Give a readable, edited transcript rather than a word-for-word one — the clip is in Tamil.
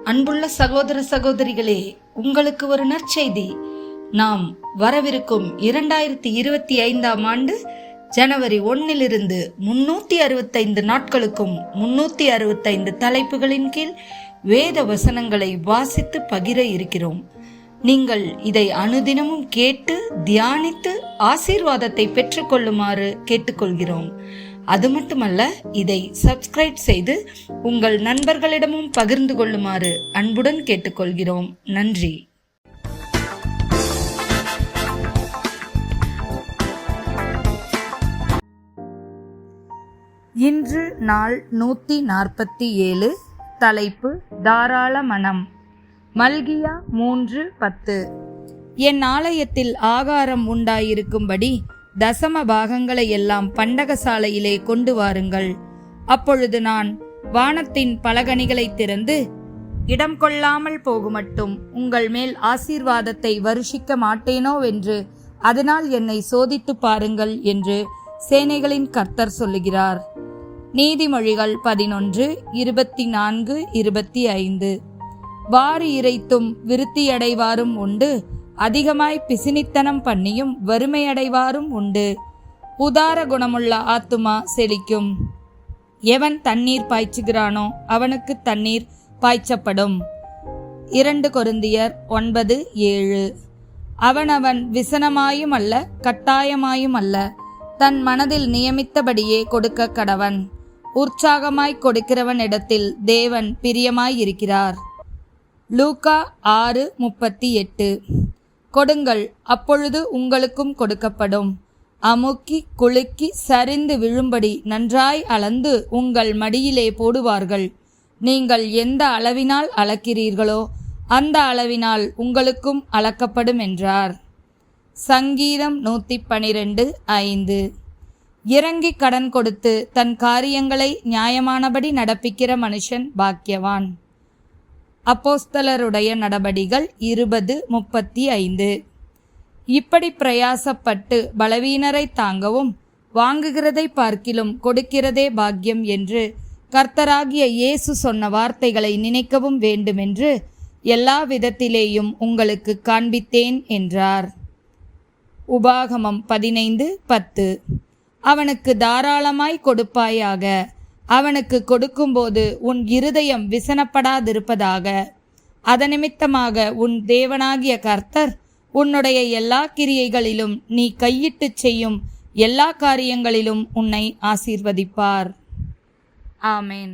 அன்புள்ள சகோதர சகோதரிகளே, உங்களுக்கு ஒரு நற்செய்தி. நாம் வரவிருக்கும் 2025 ஆண்டு ஜனவரி 1 365 நாட்களுக்கும் 365 தலைப்புகளின் கீழ் வேத வசனங்களை வாசித்து பகிர இருக்கிறோம். நீங்கள் இதை அனுதினமும் கேட்டு தியானித்து ஆசீர்வாதத்தை பெற்றுக்கொள்ளுமாறு கேட்டுக்கொள்கிறோம். அது மட்டுமல்ல, இதை சப்ஸ்கிரைப் செய்து உங்கள் நண்பர்களிடமும் பகிர்ந்து கொள்ளுமாறு அன்புடன் கேட்டுக்கொள்கிறோம். நன்றி. இன்று நாள் 147. தலைப்பு தாராள மனம். மல்கியா 3:10. என் ஆலயத்தில் ஆகாரம் உண்டாயிருக்கும்படி தசம பாகங்களை எல்லாம் பண்டகசாலையிலே கொண்டு வாருங்கள். அப்பொழுது நான் வானத்தின் பலகணிகளை திறந்து இடம் கொள்ளாமல் போகுமட்டும் உங்கள் மேல் ஆசீர்வாதத்தை வருஷிக்க மாட்டேனோவென்று அதனால் என்னை சோதித்து பாருங்கள் என்று சேனைகளின் கர்த்தர் சொல்லுகிறார். நீதிமொழிகள் 11:24-25. வாரி இறைத்தும் விருத்தியடைவாரும் உண்டு, அதிகமாய் பிசினித்தனம் பண்ணியும் வறுமையடைவாரும் உண்டு. உதார குணமுள்ள ஆத்துமா செழிக்கும். எவன் தண்ணீர் பாய்ச்சுகிறானோ அவனுக்கு தண்ணீர் பாய்ச்சப்படும். 2 கொரிந்தியர் 9:7. அவனவன் விசனமாயும் அல்ல கட்டாயமாயும் அல்ல, தன் மனதில் நியமித்தபடியே கொடுக்க கடவன். உற்சாகமாய் கொடுக்கிறவன் இடத்தில் தேவன் பிரியமாயிருக்கிறார். லூக்கா 6:38. கொடுங்கள், அப்பொழுது உங்களுக்கும் கொடுக்கப்படும். அமுக்கி குலுக்கி சரிந்து விழும்படி நன்றாய் அளந்து உங்கள் மடியிலே போடுவார்கள். நீங்கள் எந்த அளவினால் அளக்கிறீர்களோ அந்த அளவினால் உங்களுக்கும் அளக்கப்படும் என்றார். சங்கீதம் 112:5. இறங்கி கடன் கொடுத்து தன் காரியங்களை நியாயமானபடி நடப்பிக்கிற மனுஷன் பாக்கியவான். அப்போஸ்தலருடைய நடபடிகள் 20:35. இப்படி பிரயாசப்பட்டு பலவீனரை தாங்கவும் வாங்குகிறதை பார்க்கிலும் கொடுக்கிறதே பாக்கியம் என்று கர்த்தராகிய இயேசு சொன்ன வார்த்தைகளை நினைக்கவும் வேண்டுமென்று எல்லா விதத்திலேயும் உங்களுக்கு காண்பித்தேன் என்றார். உபாகமம் 15:10. அவனுக்கு தாராளமாய் கொடுப்பாயாக. அவனுக்கு கொடுக்கும்போது உன் இருதயம் விசனப்படாதிருப்பதாக. அதனிமித்தமாக உன் தேவனாகிய கர்த்தர் உன்னுடைய எல்லா கிரியைகளிலும் நீ கையிட்டுச் செய்யும் எல்லா காரியங்களிலும் உன்னை ஆசீர்வதிப்பார். ஆமேன்.